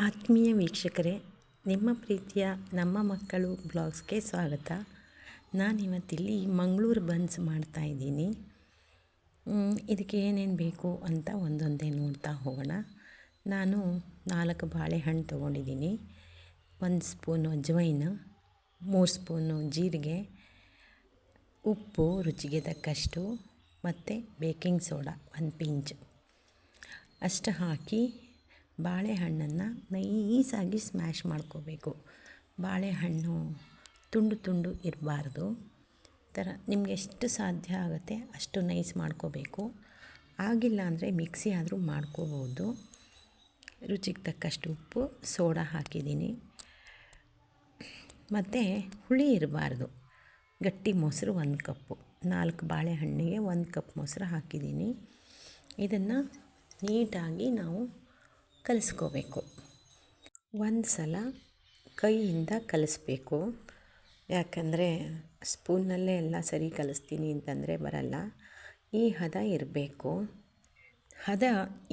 ಆತ್ಮೀಯ ವೀಕ್ಷಕರೇ, ನಿಮ್ಮ ಪ್ರೀತಿಯ ನಮ್ಮ ಮಕ್ಕಳು ಬ್ಲಾಗ್ಸ್ಗೆ ಸ್ವಾಗತ. ನಾನಿವತ್ತಿಲ್ಲಿ ಮಂಗಳೂರು ಬನ್ಸ್ ಮಾಡ್ತಾಯಿದ್ದೀನಿ. ಇದಕ್ಕೆ ಏನೇನು ಬೇಕು ಅಂತ ಒಂದೊಂದೇ ನೋಡ್ತಾ ಹೋಗೋಣ. ನಾನು 4 ಬಾಳೆಹಣ್ಣು ತೊಗೊಂಡಿದ್ದೀನಿ, 1 ಸ್ಪೂನು ಅಜ್ವೈನು, 3 ಸ್ಪೂನು ಜೀರಿಗೆ, ಉಪ್ಪು ರುಚಿಗೆ ತಕ್ಕಷ್ಟು ಮತ್ತು ಬೇಕಿಂಗ್ ಸೋಡಾ 1 ಪಿಂಚ್ ಅಷ್ಟು ಹಾಕಿ ಬಾಳೆಹಣ್ಣನ್ನು ನೈಸಾಗಿ ಸ್ಮ್ಯಾಶ್ ಮಾಡ್ಕೋಬೇಕು. ಬಾಳೆಹಣ್ಣು ತುಂಡು ತುಂಡು ಇರಬಾರ್ದು. ನಿಮಗೆ ಎಷ್ಟು ಸಾಧ್ಯ ಆಗುತ್ತೆ ಅಷ್ಟು ನೈಸ್ ಮಾಡ್ಕೋಬೇಕು. ಆಗಿಲ್ಲ ಅಂದರೆ ಮಿಕ್ಸಿ ಆದರೂ ಮಾಡ್ಕೋಬೋದು. ರುಚಿಗೆ ತಕ್ಕಷ್ಟು ಉಪ್ಪು, ಸೋಡಾ ಹಾಕಿದ್ದೀನಿ. ಮತ್ತು ಹುಳಿ ಇರಬಾರ್ದು. ಗಟ್ಟಿ ಮೊಸರು 1 ಕಪ್ಪು, 4 ಬಾಳೆಹಣ್ಣಿಗೆ 1 ಕಪ್ ಮೊಸರು ಹಾಕಿದ್ದೀನಿ. ಇದನ್ನು ನೀಟಾಗಿ ನಾವು ಕಲಿಸ್ಕೋಬೇಕು. ಒಂದು ಸಲ ಕೈಯಿಂದ ಕಲಿಸ್ಬೇಕು, ಯಾಕಂದರೆ ಸ್ಪೂನ್ನಲ್ಲೇ ಎಲ್ಲ ಸರಿ ಕಲಿಸ್ತೀನಿ ಅಂತಂದರೆ ಬರಲ್ಲ. ಈ ಹದ ಇರಬೇಕು. ಹದ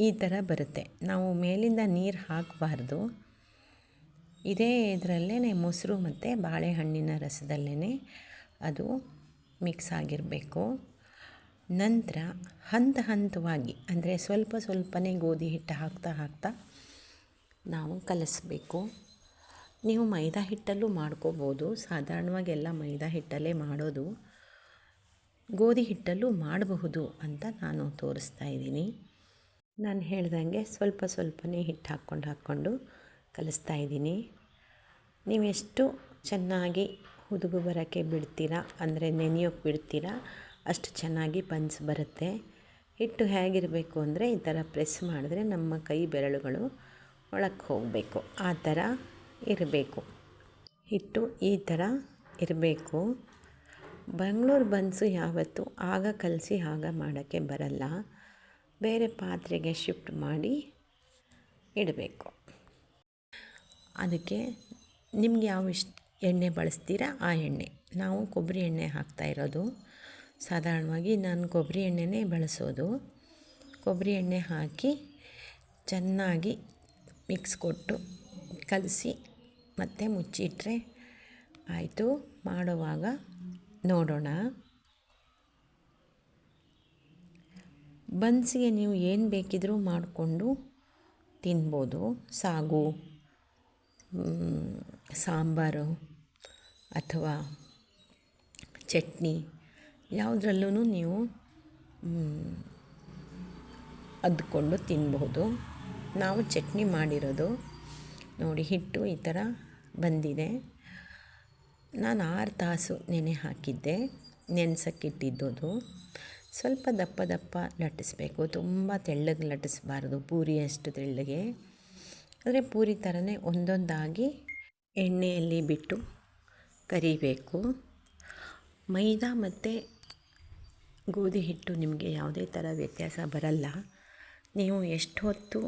ಈ ಥರ ಬರುತ್ತೆ. ನಾವು ಮೇಲಿಂದ ನೀರು ಹಾಕಬಾರ್ದು. ಇದೇ ಇದರಲ್ಲೇ ಮೊಸರು ಮತ್ತು ಬಾಳೆಹಣ್ಣಿನ ರಸದಲ್ಲೇ ಅದು ಮಿಕ್ಸ್ ಆಗಿರಬೇಕು. ನಂತರ ಹಂತವಾಗಿ ಅಂದರೆ ಸ್ವಲ್ಪನೇ ಗೋಧಿ ಹಿಟ್ಟು ಹಾಕ್ತಾ ನಾವು ಕಲಿಸ್ಬೇಕು. ನೀವು ಮೈದಾ ಹಿಟ್ಟಲ್ಲೂ ಮಾಡ್ಕೋಬೋದು. ಸಾಧಾರಣವಾಗಿ ಎಲ್ಲ ಮೈದಾ ಹಿಟ್ಟಲ್ಲೇ ಮಾಡೋದು. ಗೋಧಿ ಹಿಟ್ಟಲ್ಲೂ ಮಾಡಬಹುದು ಅಂತ ನಾನು ತೋರಿಸ್ತಾ ಇದ್ದೀನಿ. ನಾನು ಹೇಳ್ದಂಗೆ ಸ್ವಲ್ಪನೇ ಹಿಟ್ಟು ಹಾಕ್ಕೊಂಡು ಕಲಿಸ್ತಾ ಇದ್ದೀನಿ. ನೀವೆಷ್ಟು ಚೆನ್ನಾಗಿ ಹುದುಗು ಬರೋಕ್ಕೆ ಬಿಡ್ತೀರಾ, ಅಂದರೆ ನೆನೆಯೋಕ್ಕೆ ಬಿಡ್ತೀರಾ, ಅಷ್ಟು ಚೆನ್ನಾಗಿ ಬನ್ಸ್ ಬರುತ್ತೆ. ಹಿಟ್ಟು ಹೇಗಿರಬೇಕು ಅಂದರೆ ಈ ಥರ ಪ್ರೆಸ್ ಮಾಡಿದ್ರೆ ನಮ್ಮ ಕೈ ಬೆರಳುಗಳು ಒಳಕ್ಕೆ ಹೋಗಬೇಕು. ಆ ಥರ ಇರಬೇಕು. ಹಿಟ್ಟು ಈ ಥರ ಇರಬೇಕು. ಬೆಂಗಳೂರು ಬನ್ಸು ಯಾವತ್ತೂ ಆಗ ಕಲಸಿ ಆಗ ಮಾಡೋಕ್ಕೆ ಬರಲ್ಲ. ಬೇರೆ ಪಾತ್ರೆಗೆ ಶಿಫ್ಟ್ ಮಾಡಿ ಇಡಬೇಕು. ಅದಕ್ಕೆ ನಿಮ್ಗೆ ಯಾವ ಎಣ್ಣೆ ಬಳಸ್ತೀರಾ ಆ ಎಣ್ಣೆ. ನಾವು ಕೊಬ್ಬರಿ ಎಣ್ಣೆ ಹಾಕ್ತಾಯಿರೋದು. ಸಾಧಾರಣವಾಗಿ ನಾನು ಕೊಬ್ಬರಿ ಎಣ್ಣೆನೇ ಬಳಸೋದು. ಕೊಬ್ಬರಿ ಎಣ್ಣೆ ಹಾಕಿ ಚೆನ್ನಾಗಿ ಮಿಕ್ಸ್ ಕೊಟ್ಟು ಕಲಸಿ ಮತ್ತೆ ಮುಚ್ಚಿಟ್ರೆ ಆಯಿತು. ಮಾಡುವಾಗ ನೋಡೋಣ. ಬನ್ಸಿಗೆ ನೀವು ಏನು ಬೇಕಿದ್ರೂ ಮಾಡಿಕೊಂಡು ತಿನ್ಬೋದು. ಸಾಗು, ಸಾಂಬಾರು ಅಥವಾ ಚಟ್ನಿ ಯಾವುದ್ರಲ್ಲೂ ನೀವು ಅದ್ಕೊಂಡು ತಿನ್ಬೋದು. ನಾವು ಚಟ್ನಿ ಮಾಡಿರೋದು. ನೋಡಿ, ಹಿಟ್ಟು ಈ ಥರ ಬಂದಿದೆ. ನಾನು 6 ತಾಸು ನೆನೆ ಹಾಕಿದ್ದೆ, ನೆನೆಸೋಕ್ಕಿಟ್ಟಿದ್ದದು. ಸ್ವಲ್ಪ ದಪ್ಪ ಲಟ್ಟಿಸ್ಬೇಕು. ತುಂಬ ತೆಳ್ಳಗೆ ಲಟ್ಟಿಸ್ಬಾರ್ದು, ಪೂರಿಯಷ್ಟು ತೆಳ್ಳಗೆ. ಆದರೆ ಪೂರಿ ಥರನೇ ಒಂದೊಂದಾಗಿ ಎಣ್ಣೆಯಲ್ಲಿ ಬಿಟ್ಟು ಕರಿಬೇಕು. ಮೈದಾ ಮತ್ತು ಗೋಧಿ ಹಿಟ್ಟು ನಿಮಗೆ ಯಾವುದೇ ಥರ ವ್ಯತ್ಯಾಸ ಬರಲ್ಲ. ನೀವು ಎಷ್ಟು ಹೊತ್ತು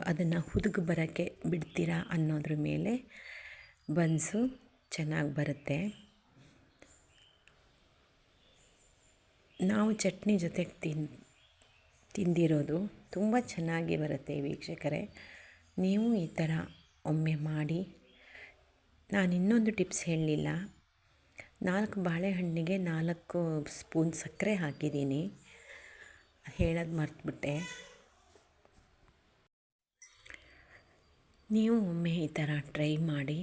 ಅದನ್ನು ಹುದುಗು ಬರೋಕ್ಕೆ ಬಿಡ್ತೀರಾ ಅನ್ನೋದ್ರ ಮೇಲೆ ಬನ್ಸು ಚೆನ್ನಾಗಿ ಬರುತ್ತೆ. ನಾವು ಚಟ್ನಿ ಜೊತೆಗೆ ತಿಂದಿರೋದು ತುಂಬ ಚೆನ್ನಾಗಿ ಬರುತ್ತೆ ವೀಕ್ಷಕರೇ. ನೀವು ಈ ಥರ ಒಮ್ಮೆ ಮಾಡಿ. ನಾನು ಇನ್ನೊಂದು ಟಿಪ್ಸ್ ಹೇಳಲಿಲ್ಲ. 4 ಬಾಳೆಹಣ್ಣಿಗೆ 4 ಸ್ಪೂನ್ ಸಕ್ಕರೆ ಹಾಕಿದ್ದೀನಿ, ಹೇಳೋದು ಮರ್ತುಬಿಟ್ಟೆ. ನೀವು ಒಮ್ಮೆ ಈ ಥರ ಟ್ರೈ ಮಾಡಿ,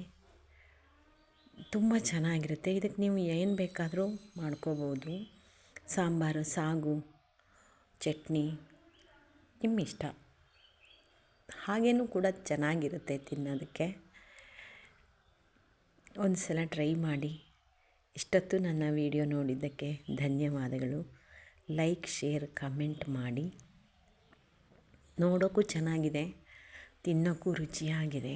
ತುಂಬ ಚೆನ್ನಾಗಿರುತ್ತೆ. ಇದಕ್ಕೆ ನೀವು ಏನು ಬೇಕಾದರೂ ಮಾಡ್ಕೋಬೋದು. ಸಾಂಬಾರು, ಸಾಗು, ಚಟ್ನಿ ನಿಮ್ಮಿಷ್ಟ. ಹಾಗೇನೂ ಕೂಡ ಚೆನ್ನಾಗಿರುತ್ತೆ ತಿನ್ನೋದಕ್ಕೆ. ಒಂದು ಸಲ ಟ್ರೈ ಮಾಡಿ. ಇಷ್ಟೊತ್ತು ನನ್ನ ವಿಡಿಯೋ ನೋಡಿದ್ದಕ್ಕೆ ಧನ್ಯವಾದಗಳು. ಲೈಕ್, ಶೇರ್, ಕಮೆಂಟ್ ಮಾಡಿ. ನೋಡೋಕ್ಕೂ ಚೆನ್ನಾಗಿದೆ, ತಿನ್ನೋಕ್ಕೂ ರುಚಿಯಾಗಿದೆ.